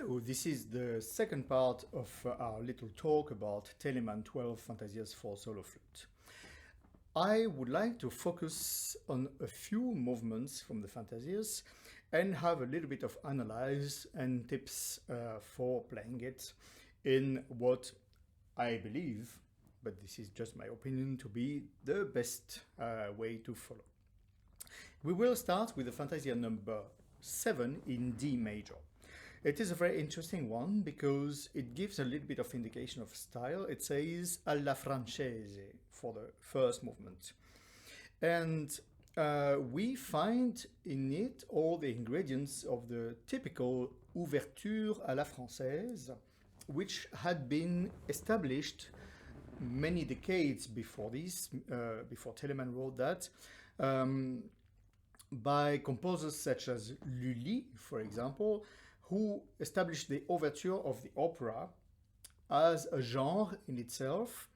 So this is the second part of our little talk about Teleman 12 Fantasias for solo flute. I would like to focus on a few movements from the Fantasias and have a little bit of analyze and tips for playing it in what I believe, but this is just my opinion, to be the best way to follow. We will start with the Fantasia number 7 in D major. It is a very interesting one because it gives a little bit of indication of style. It says alla francese for the first movement. And we find in it all the ingredients of the typical ouverture à la française, which had been established many decades before this, before Telemann wrote that, by composers such as Lully, for example, who established the overture of the opera as a genre in itself,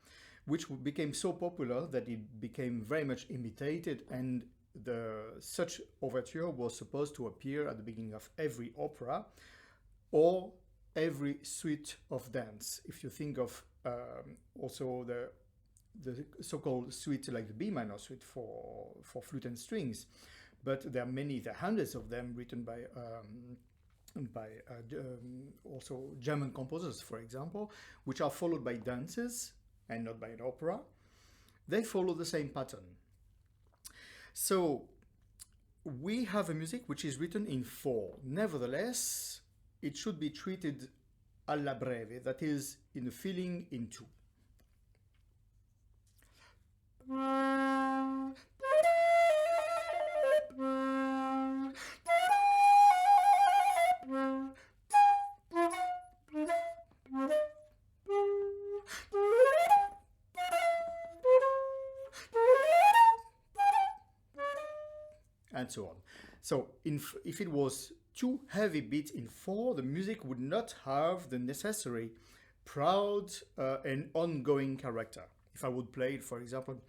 which became so popular that it became very much imitated, and such overture was supposed to appear at the beginning of every opera or every suite of dance. If you think of also the so-called suite like the B minor suite for flute and strings, but there are hundreds of them written by also German composers, for example, which are followed by dances and not by an opera. They follow the same pattern. So we have a music which is written in 4. Nevertheless, it should be treated alla breve, that is, in a feeling in 2. And so on. So if it was too heavy beat in 4, the music would not have the necessary proud and ongoing character. If I would play it, for example,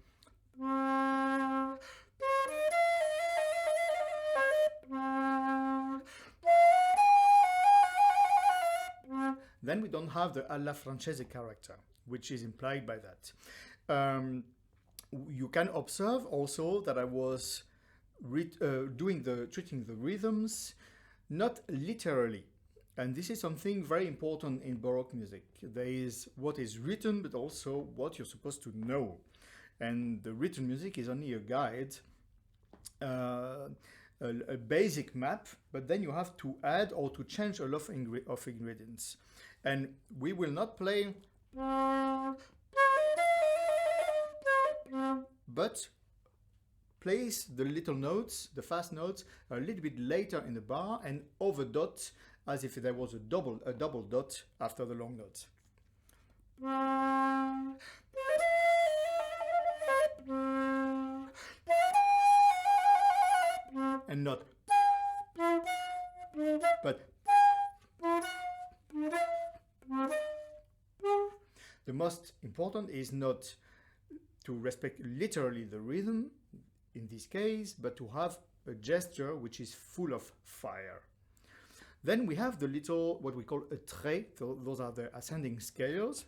then we don't have the alla francese character, which is implied by that. You can observe also that I was treating the rhythms not literally, and this is something very important in Baroque music. There is what is written, but also what you're supposed to know, and the written music is only a guide, a basic map, but then you have to add or to change a lot of ingredients, and we will not play, but place the little notes, the fast notes, a little bit later in the bar and overdot as if there was a double dot after the long notes. And not, but the most important is not to respect literally the rhythm in this case, but to have a gesture which is full of fire. Then we have the little, what we call a trait, those are the ascending scales.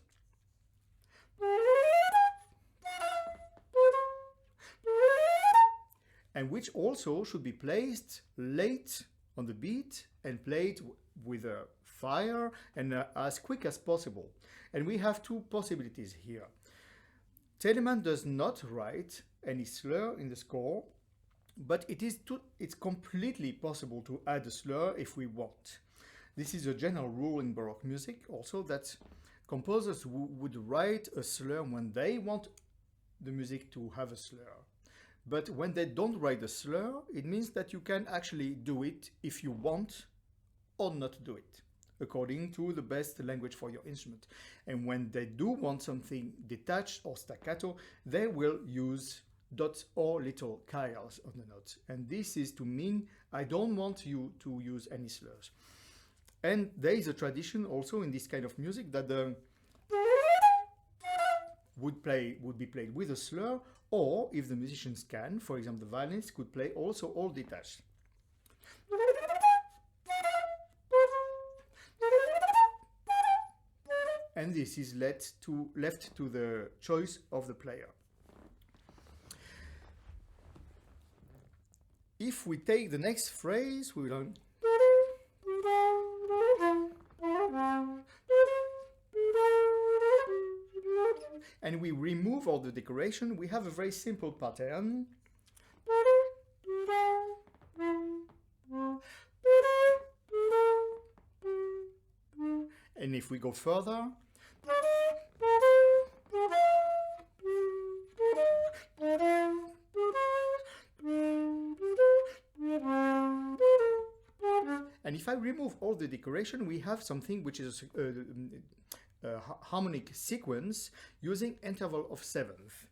And which also should be placed late on the beat and played with a fire and as quick as possible. And we have two possibilities here. Telemann does not write any slur in the score, but it's completely possible to add a slur if we want. This is a general rule in Baroque music also, that composers would write a slur when they want the music to have a slur. But when they don't write a slur, it means that you can actually do it if you want or not do it, according to the best language for your instrument. And when they do want something detached or staccato, they will use dots or little chairs on the notes. And this is to mean, I don't want you to use any slurs. And there is a tradition also in this kind of music that the would be played with a slur, or if the musicians can, for example, the violinist could play also all detached. and this is left to the choice of the player. If we take the next phrase, we will and we remove all the decoration, we have a very simple pattern. And if we go further, and if I remove all the decoration, we have something which is a harmonic sequence using interval of seventh.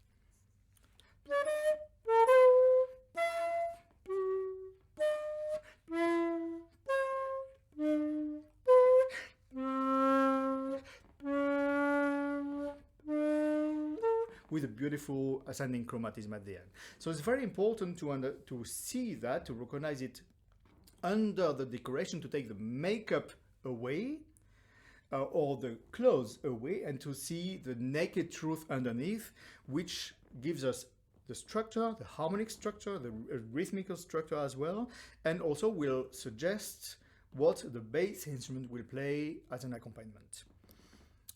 With a beautiful ascending chromatism at the end. So it's very important to see that, to recognize it under the decoration, to take the makeup away or the clothes away, and to see the naked truth underneath, which gives us the structure, the harmonic structure, the rhythmical structure as well, and also will suggest what the bass instrument will play as an accompaniment.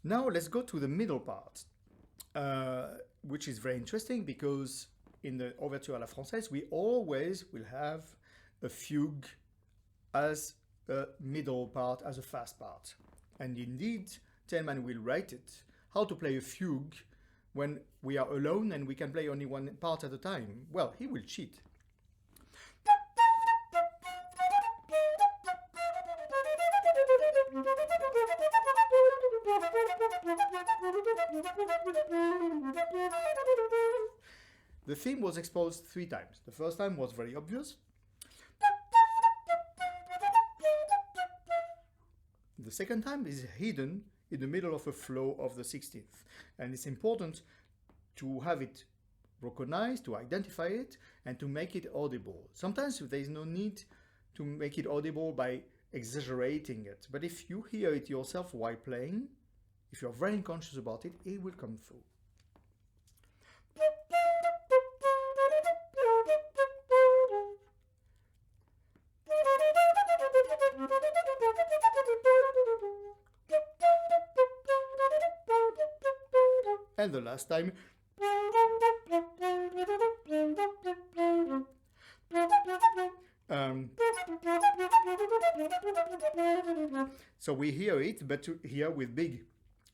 Now let's go to the middle part. Which is very interesting, because in the Ouverture à la Française, we always will have a fugue as a middle part, as a fast part. And indeed, Teleman will write it, how to play a fugue when we are alone and we can play only one part at a time. Well, he will cheat. The theme was exposed 3 times. The first time was very obvious. The second time is hidden in the middle of a flow of the 16th. And it's important to have it recognized, to identify it, and to make it audible. Sometimes there is no need to make it audible by exaggerating it. But if you hear it yourself while playing, if you're very conscious about it, it will come through. And the last time. So we hear it, but here with big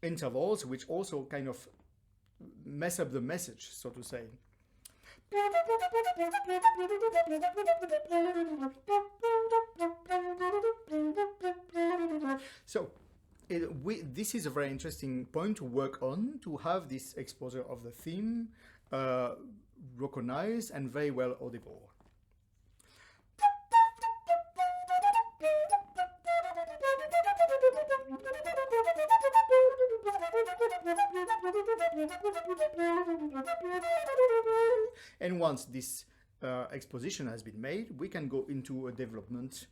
intervals, which also kind of mess up the message, so to say. So this is a very interesting point to work on, to have this exposure of the theme recognized and very well audible. And once this exposition has been made, we can go into a development.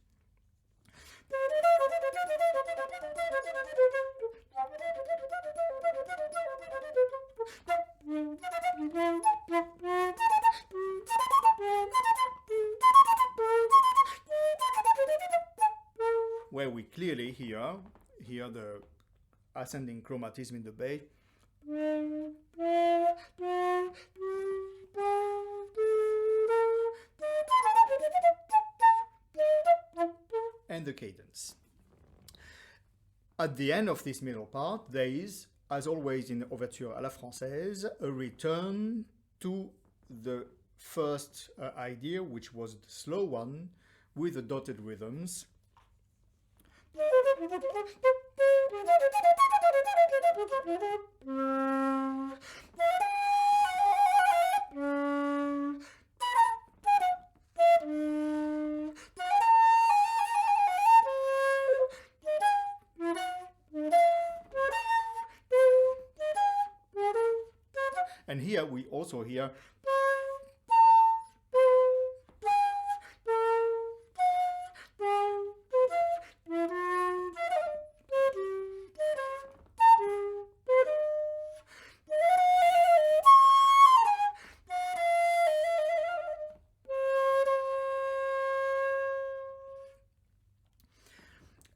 Where we clearly hear the ascending chromatism in the bass. And the cadence. At the end of this middle part, there is, as always in the Ouverture à la Française, a return to the first idea, which was the slow one, with the dotted rhythms. And here we also hear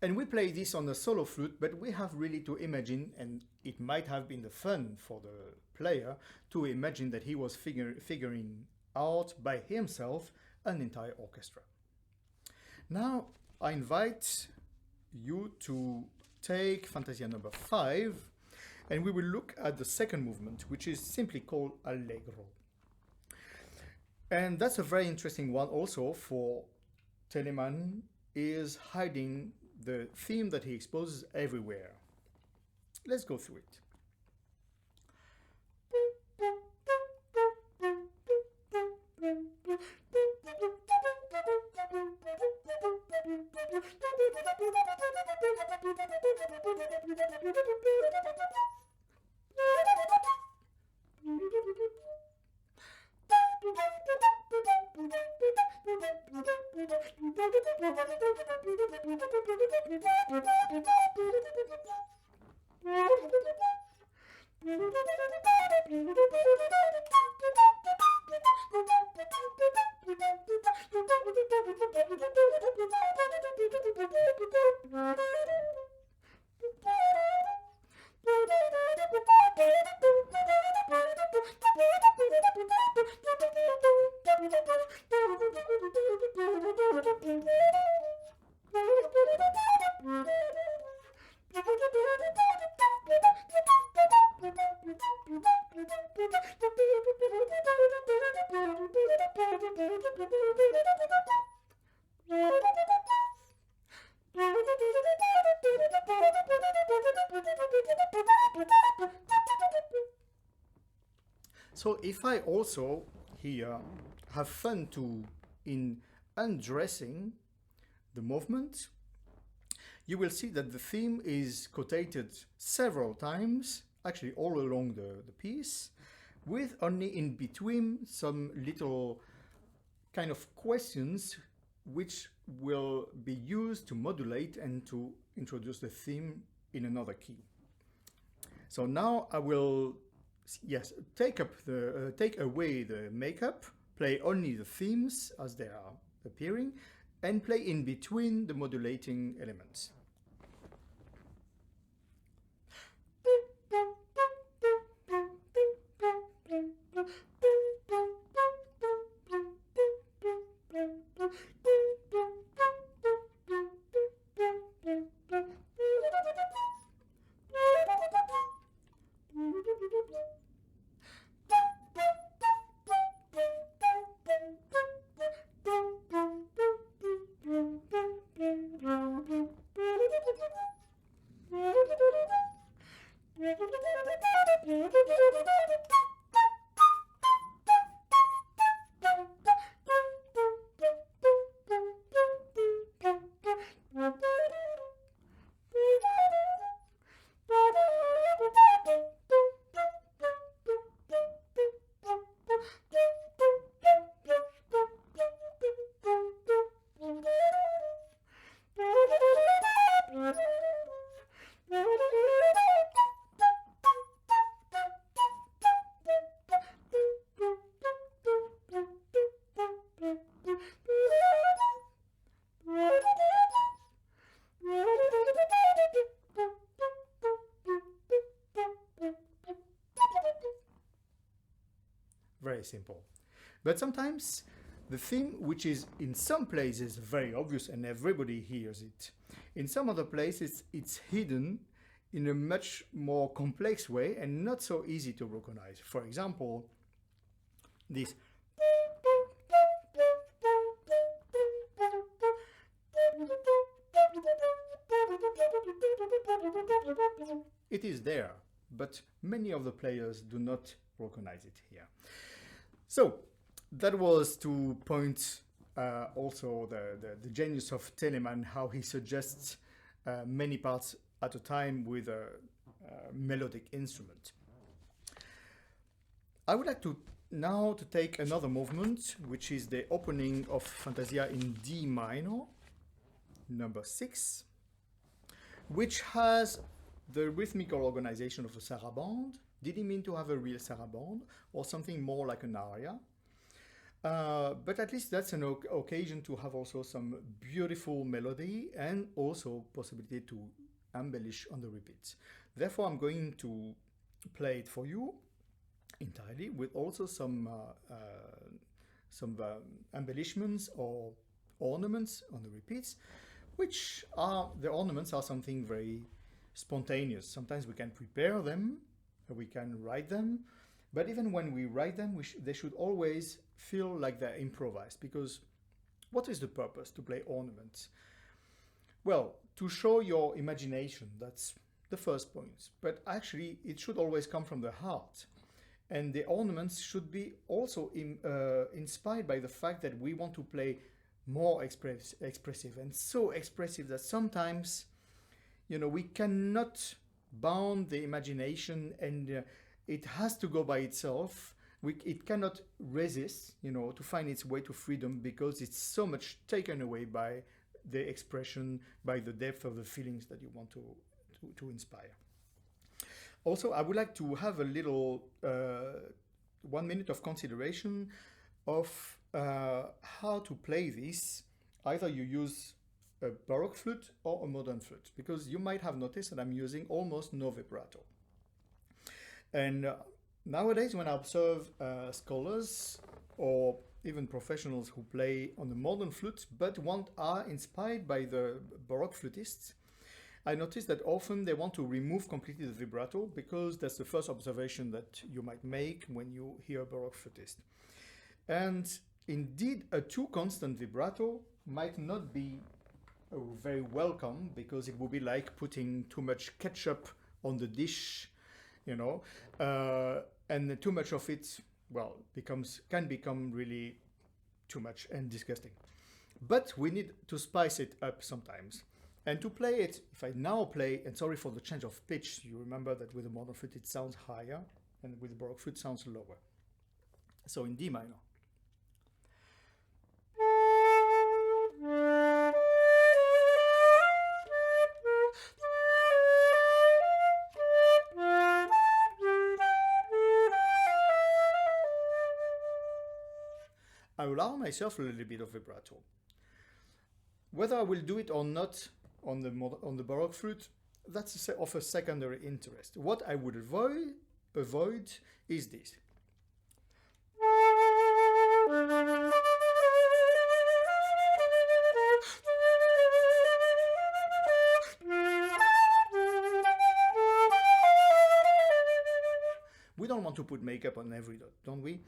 And we play this on a solo flute, but we have really to imagine, and it might have been the fun for the player to imagine that he was figuring out by himself an entire orchestra. Now I invite you to take Fantasia number 5, and we will look at the second movement, which is simply called Allegro. And that's a very interesting one also, for Telemann is hiding the theme that he exposes everywhere. Let's go through it. So if I also here have fun in undressing the movement, you will see that the theme is quoted several times, actually all along the piece, with only in between some little kind of questions which will be used to modulate and to introduce the theme in another key. So now I will, yes, take away the makeup, play only the themes as they are appearing, and play in between the modulating elements. Very simple. But sometimes the theme, which is in some places very obvious and everybody hears it, in some other places it's hidden in a much more complex way and not so easy to recognize. For example, this. It is there, but many of the players do not recognize it here. So that was to point also the genius of Telemann, how he suggests many parts at a time with a melodic instrument. I would like to now to take another movement, which is the opening of Fantasia in D minor, number 6, which has the rhythmical organization of a sarabande. Did he mean to have a real sarabande or something more like an aria? But at least that's an occasion to have also some beautiful melody and also possibility to embellish on the repeats. Therefore, I'm going to play it for you entirely with also some embellishments or ornaments on the repeats, which are, the ornaments are something very spontaneous. Sometimes we can prepare them, we can write them, but even when we write them, they should always feel like they're improvised, because what is the purpose to play ornaments? Well, to show your imagination, that's the first point, but actually it should always come from the heart. And the ornaments should be also inspired by the fact that we want to play more expressive, and so expressive that sometimes, you know, we cannot bound the imagination, and it has to go by itself. It cannot resist, you know, to find its way to freedom, because it's so much taken away by the expression, by the depth of the feelings that you want to inspire. Also, I would like to have a little 1 minute of consideration of how to play this. Either you use a Baroque flute or a modern flute, because you might have noticed that I'm using almost no vibrato. And nowadays, when I observe scholars or even professionals who play on the modern flute but are inspired by the Baroque flutists, I notice that often they want to remove completely the vibrato, because that's the first observation that you might make when you hear a Baroque flutist. And indeed, a too constant vibrato might not be very welcome, because it would be like putting too much ketchup on the dish, you know, and too much of it, well, can become really too much and disgusting. But we need to spice it up sometimes. And to play it, if I now play, and sorry for the change of pitch, you remember that with the modern flute it sounds higher, and with the Baroque flute it sounds lower. So in D minor. I allow myself a little bit of vibrato. Whether I will do it or not on the Baroque flute, that's of a secondary interest. What I would avoid is this. We don't want to put makeup on every dot, don't we?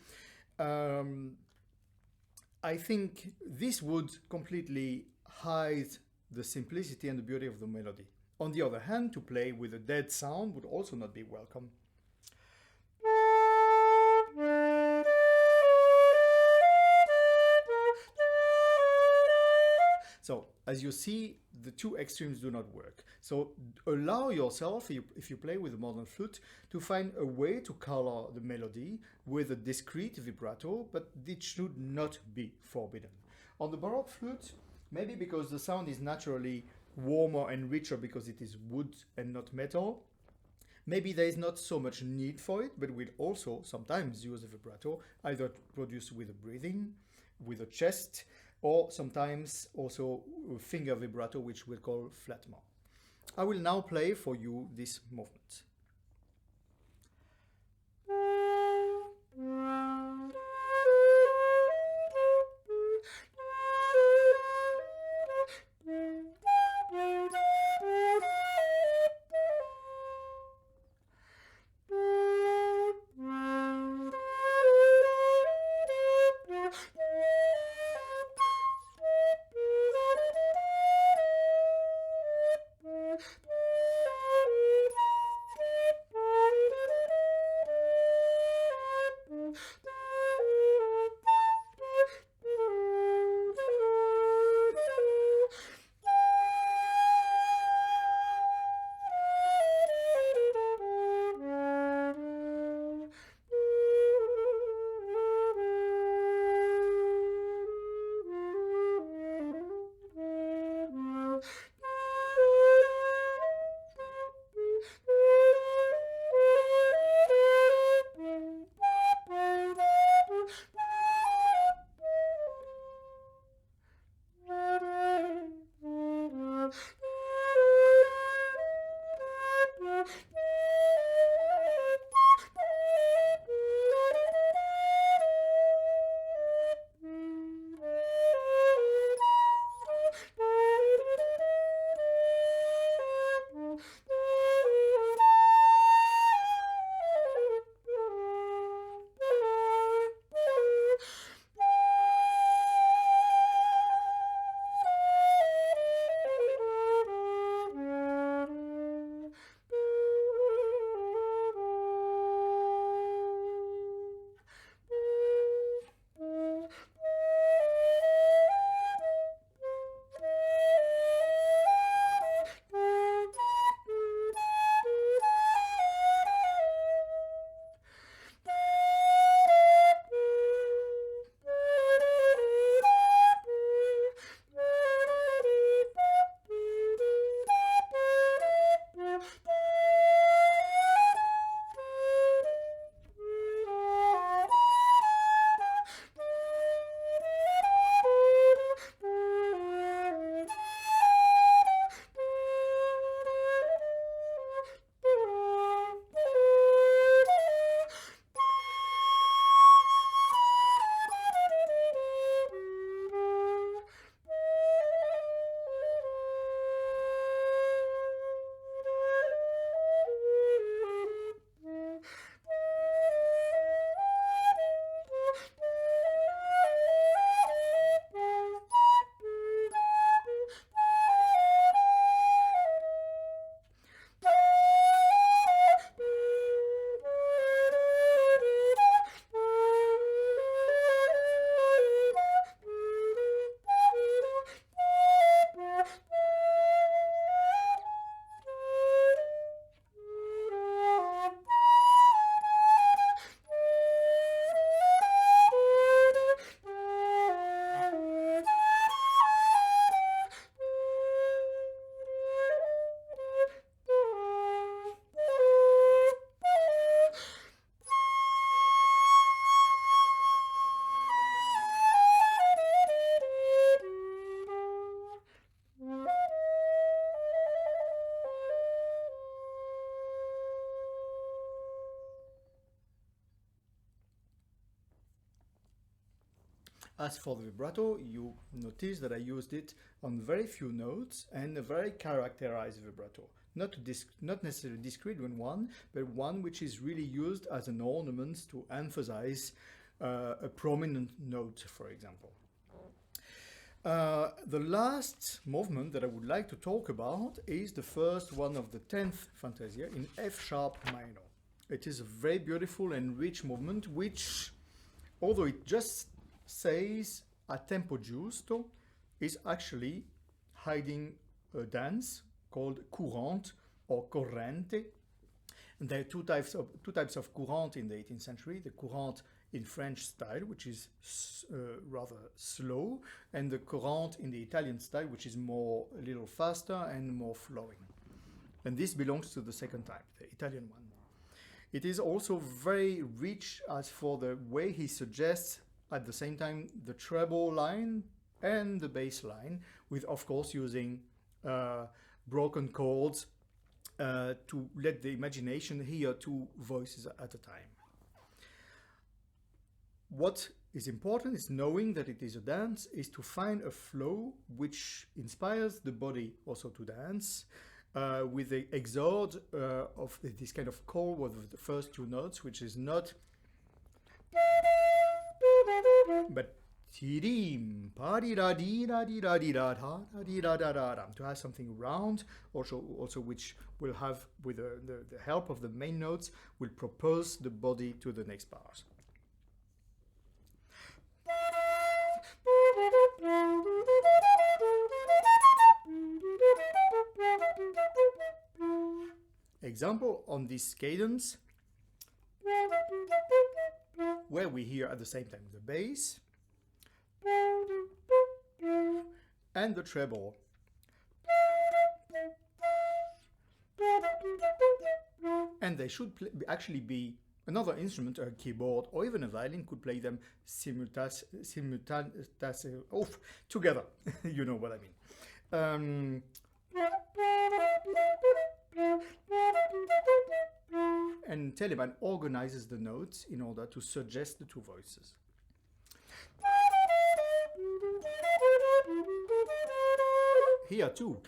I think this would completely hide the simplicity and the beauty of the melody. On the other hand, to play with a dead sound would also not be welcome. So, as you see, the two extremes do not work. So, allow yourself, if you play with a modern flute, to find a way to color the melody with a discrete vibrato, but it should not be forbidden. On the Baroque flute, maybe because the sound is naturally warmer and richer because it is wood and not metal, maybe there is not so much need for it, but we'll also sometimes use a vibrato, either produced with a breathing, with a chest, or sometimes also a finger vibrato, which we'll call flattement. I will now play for you this movement. As for the vibrato, you notice that I used it on very few notes and a very characterized vibrato. Not necessarily discrete one, but one which is really used as an ornament to emphasize a prominent note, for example. The last movement that I would like to talk about is the first one of the 10th Fantasia in F sharp minor. It is a very beautiful and rich movement which, although it just says a tempo giusto, is actually hiding a dance called courante or corrente. And there are two types of courante in the 18th century: the courante in French style, which is rather slow, and the courante in the Italian style, which is a little faster and more flowing. And this belongs to the second type, the Italian one. It is also very rich as for the way he suggests at the same time the treble line and the bass line, with of course using broken chords to let the imagination hear two voices at a time. What is important is knowing that it is a dance, is to find a flow which inspires the body also to dance, with the exode of this kind of chord with the first two notes, which is not but to have something round, also which will have, with the help of the main notes, will propose the body to the next bars. Example on this cadence, where we hear at the same time the bass and the treble. And they should actually be another instrument, a keyboard or even a violin could play them together. You know what I mean. And Teleman organizes the notes in order to suggest the two voices. Here too.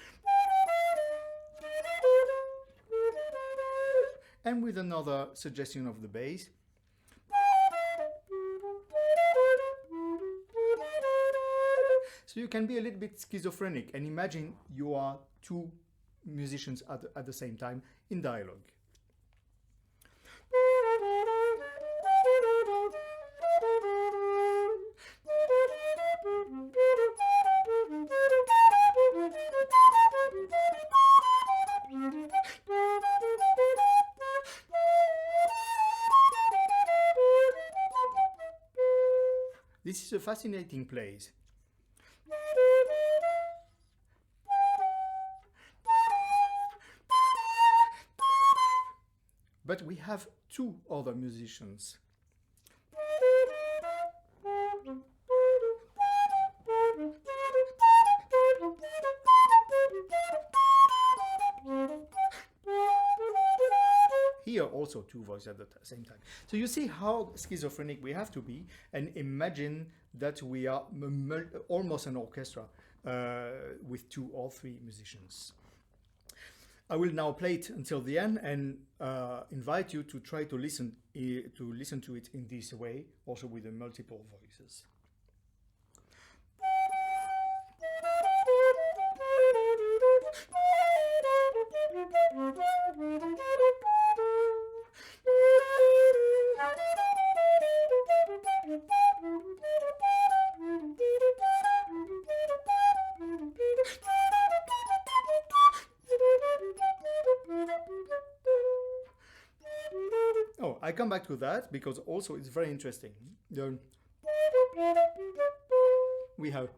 And with another suggestion of the bass. So you can be a little bit schizophrenic and imagine you are two musicians at the same time in dialogue. This is a fascinating place. But we have two other musicians. Here also two voices at the same time. So you see how schizophrenic we have to be, and imagine that we are almost an orchestra with two or three musicians. I will now play it until the end and invite you to try to listen to it in this way, also with the multiple voices. I come back to that because also it's very interesting. We have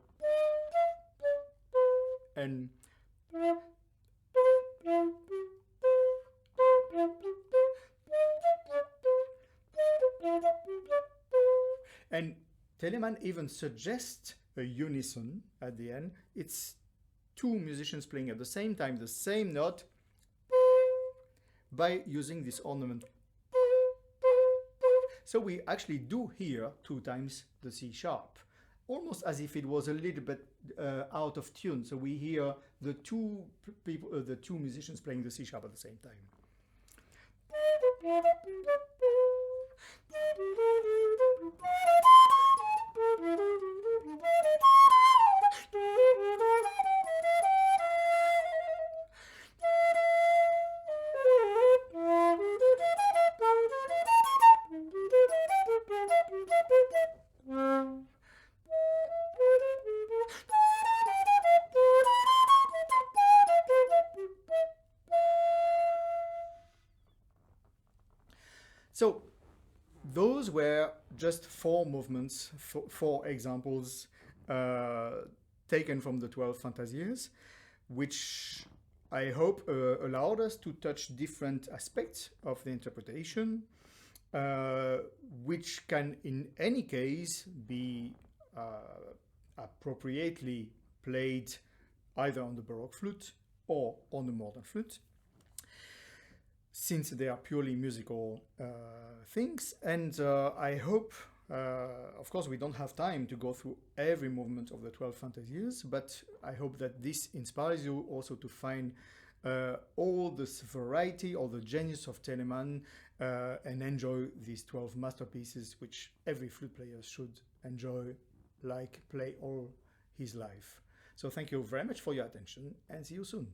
and Teleman even suggests a unison at the end. It's two musicians playing at the same time the same note by using this ornament. So we actually do hear two times the C sharp, almost as if it was a little bit out of tune. So we hear the two people, the two musicians playing the C sharp at the same time. So those were just four movements, four examples taken from the 12 fantasies, which I hope allowed us to touch different aspects of the interpretation, which can in any case be appropriately played either on the Baroque flute or on the modern flute, since they are purely musical things. And I hope, of course, we don't have time to go through every movement of the 12 fantasies, but I hope that this inspires you also to find all this variety, all the genius of Teleman, and enjoy these 12 masterpieces, which every flute player should enjoy, like play all his life. So thank you very much for your attention, and see you soon.